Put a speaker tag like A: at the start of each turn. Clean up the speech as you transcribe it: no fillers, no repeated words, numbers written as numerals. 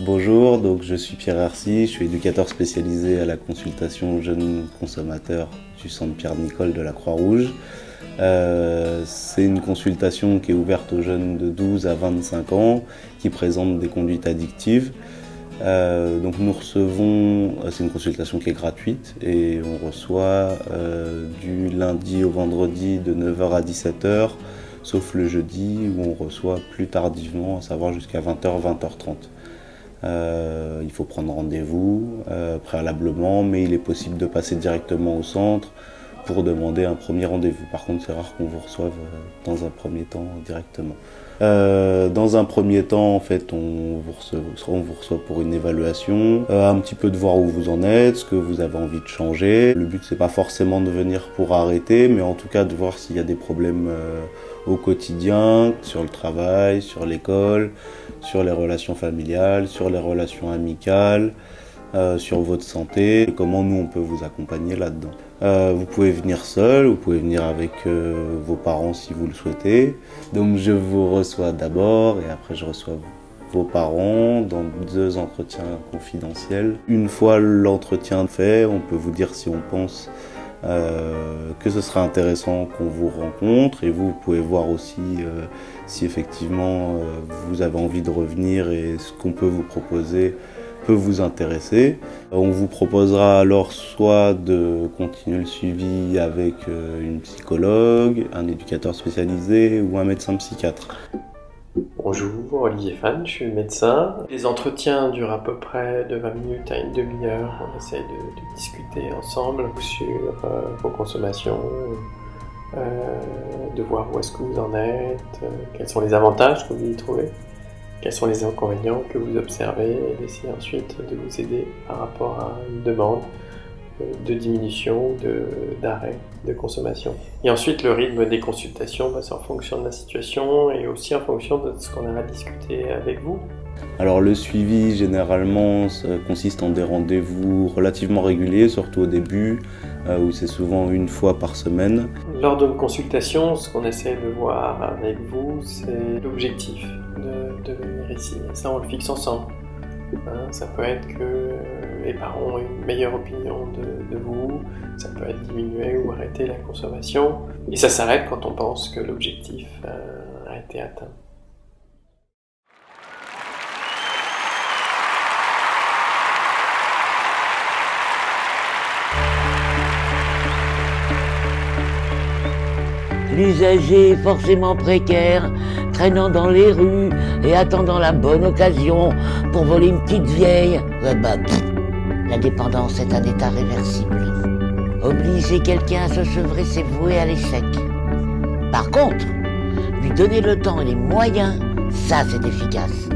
A: Bonjour, donc je suis Pierre Arcy, je suis éducateur spécialisé à la consultation jeunes consommateurs du centre Pierre-Nicole de la Croix-Rouge. C'est une consultation qui est ouverte aux jeunes de 12 à 25 ans qui présentent des conduites addictives. Donc nous recevons, c'est une consultation qui est gratuite et on reçoit du lundi au vendredi de 9h à 17h, sauf le jeudi où on reçoit plus tardivement, à savoir jusqu'à 20h, 20h30. Il faut prendre rendez-vous préalablement, mais il est possible de passer directement au centre pour demander un premier rendez-vous. Par contre, c'est rare qu'on vous reçoive dans un premier temps directement. Dans un premier temps, en fait, on vous reçoit pour une évaluation, un petit peu de voir où vous en êtes, ce que vous avez envie de changer. Le but, c'est pas forcément de venir pour arrêter, mais en tout cas de voir s'il y a des problèmes au quotidien, sur le travail, sur l'école, sur les relations familiales, sur les relations amicales, sur votre santé, et comment nous on peut vous accompagner là-dedans. Vous pouvez venir seul, vous pouvez venir avec vos parents si vous le souhaitez. Donc je vous reçois d'abord et après je reçois vos parents dans 2 entretiens confidentiels. Une fois l'entretien fait, on peut vous dire si on pense que ce sera intéressant qu'on vous rencontre, et vous pouvez voir aussi si effectivement vous avez envie de revenir et ce qu'on peut vous proposer peut vous intéresser. On vous proposera alors soit de continuer le suivi avec une psychologue, un éducateur spécialisé ou un médecin psychiatre.
B: Bonjour, Olivier Fan, je suis médecin. Les entretiens durent à peu près de 20 minutes à une demi-heure. On essaie de discuter ensemble sur vos consommations, de voir où est-ce que vous en êtes, quels sont les avantages que vous y trouvez, quels sont les inconvénients que vous observez, et d'essayer ensuite de vous aider par rapport à une demande de diminution, d'arrêt de consommation. Et ensuite, le rythme des consultations, c'est en fonction de la situation et aussi en fonction de ce qu'on a discuté avec vous.
A: Alors le suivi, généralement, ça consiste en des rendez-vous relativement réguliers, surtout au début, où c'est souvent 1 fois par semaine.
B: Lors d'une consultation, ce qu'on essaie de voir avec vous, c'est l'objectif de venir ici. Et ça, on le fixe ensemble. Ça peut être que les parents ont une meilleure opinion de vous, ça peut être diminuer ou arrêter la consommation, et ça s'arrête quand on pense que l'objectif a été atteint.
C: L'usager forcément précaire, traînant dans les rues et attendant la bonne occasion pour voler une petite vieille. La dépendance est un état réversible. Obliger quelqu'un à se sevrer, c'est voué à l'échec. Par contre, lui donner le temps et les moyens, ça c'est efficace.